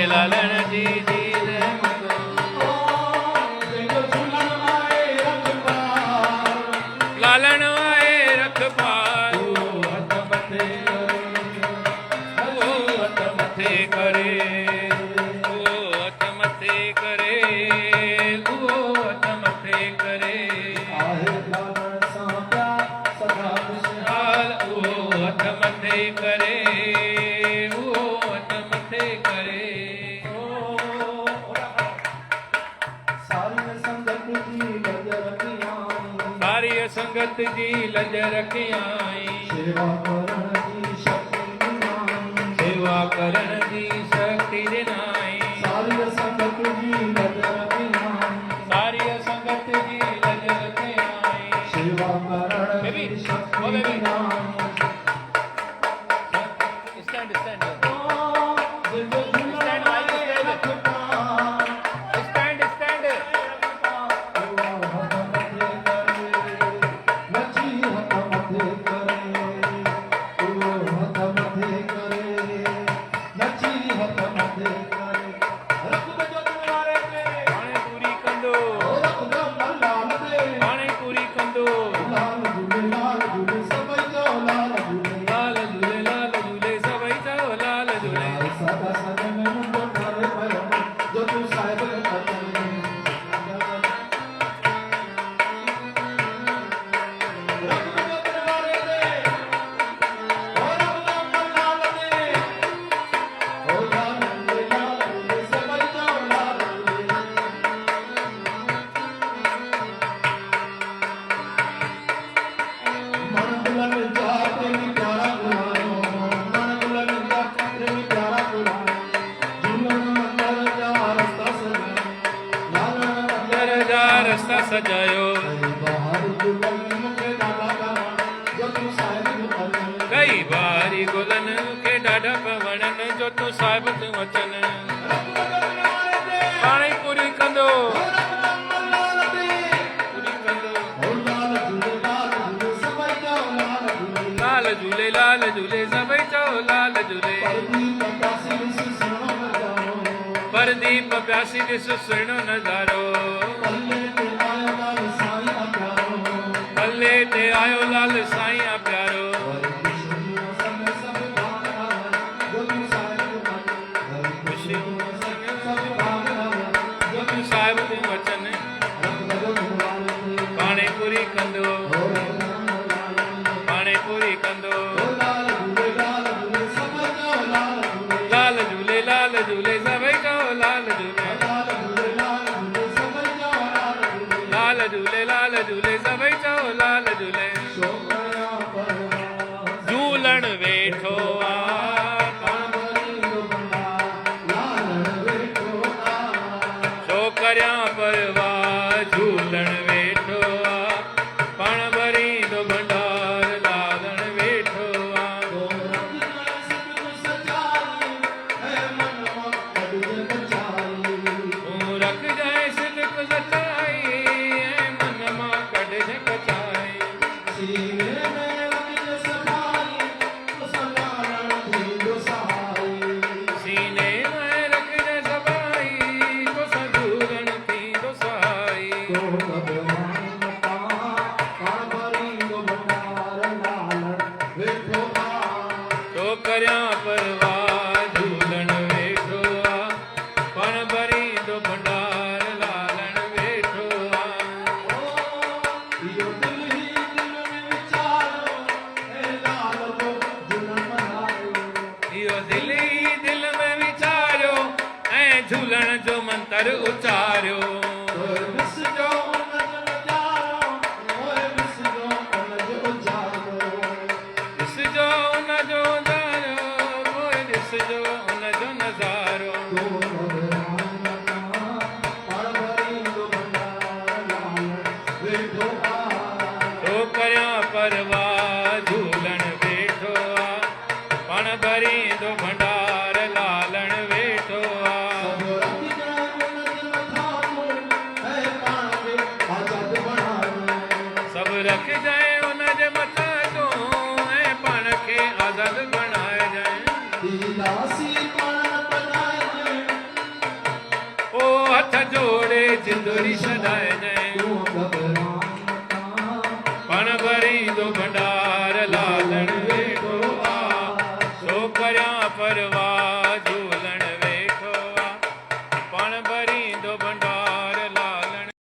लालन जी जी लालन आए रखपाल हथ मथे करे हथ मथे करे हथ मथे करे हथ मथे करे हथ मथे करे सारी संगत जी लज रखियाई सेवा करण जी शक्ति दिनाई सारी संगत जी लज रखियाई सेवा करण जी शक्ति दिनाई स्टैंड स्टैंड सजायो कई बारी गुलन के डाढ़ा पवणन जो तू साहिब तू वचन पाणी पूरी कंदो लाल झूले सभई चओ लाल झूले परदीप प्यासी ॾिस सुहिणो नज़ारो पल्ले ते आयो लाल साईं प्यारो साहिब तू वचन पाणे पूरी कंदो पाणे पूरी कंदो लाल झूले सभई चओ लाल झूले लाल झूले सभई चओ लाल झूले झूलण वेठो आ छोकरियां परवाह झूलण वेठो आ पण भरी दो भंडार लालण वेठो आ रख जाए सिदक सचाई मन मां कढ कचाई सीने में रख जा सभाई तो सजूरण थी तो सहाई छोकरियां परवाह झूलण वेठो आ पण भरी दो भंडार लालण वेठो आ इहो दिल ही दिल में विचारियो ऐं झूलण जो मंत्र उचारियो ॾिसजो उन जो ॾिसजो उन जो नज़ारो छोकरियां परवाह झूलण वेठो आ पण भरी दो भंडार लालण वेठो आ દોરી સર